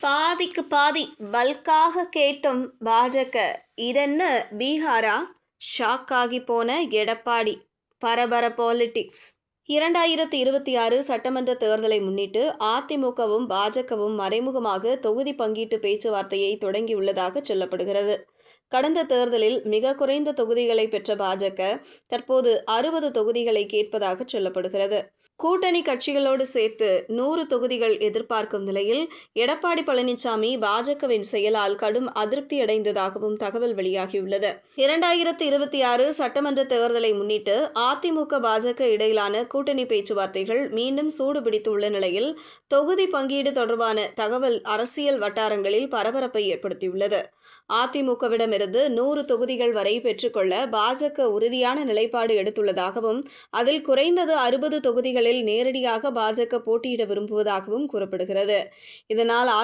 பாதிக்கு பாதி பல்காக கேட்டும் பாஜக. இதென்ன பீகாரா? ஷாக் ஆகி போன எடப்பாடி. பரபர பாலிடிக்ஸ். 2026 சட்டமன்ற தேர்தலை முன்னிட்டு அதிமுகவும் பாஜகவும் மறைமுகமாக தொகுதி பங்கீட்டு பேச்சுவார்த்தையை தொடங்கியுள்ளதாக சொல்லப்படுகிறது. கடந்த தேர்தலில் மிக குறைந்த தொகுதிகளை பெற்ற பாஜக தற்போது 60 தொகுதிகளை கேட்பதாக சொல்லப்படுகிறது. கூட்டணி கட்சிகளோடு சேர்த்து 100 தொகுதிகள் எதிர்பார்க்கும் நிலையில் எடப்பாடி பழனிசாமி பாஜகவின் செயலால் கடும் அதிருப்தியடைந்ததாகவும் தகவல் வெளியாகியுள்ளது. 2026 சட்டமன்ற தேர்தலை முன்னிட்டு அதிமுக பாஜக இடையிலான கூட்டணி பேச்சுவார்த்தைகள் மீண்டும் சூடுபிடித்துள்ள நிலையில் தொகுதி பங்கீடு தொடர்பான தகவல் அரசியல் வட்டாரங்களில் பரபரப்பை ஏற்படுத்தியுள்ளது. அதிமுகவிடமிருந்து 100 தொகுதிகள் வரை பெற்றுக்கொள்ள பாஜக உறுதியான நிலைப்பாடு எடுத்துள்ளதாகவும் அதில் குறைந்தது 60 தொகுதிகளில் நேரடியாக பாஜக போட்டியிட விரும்புவதாகவும் கூறப்படுகிறது. இதனால்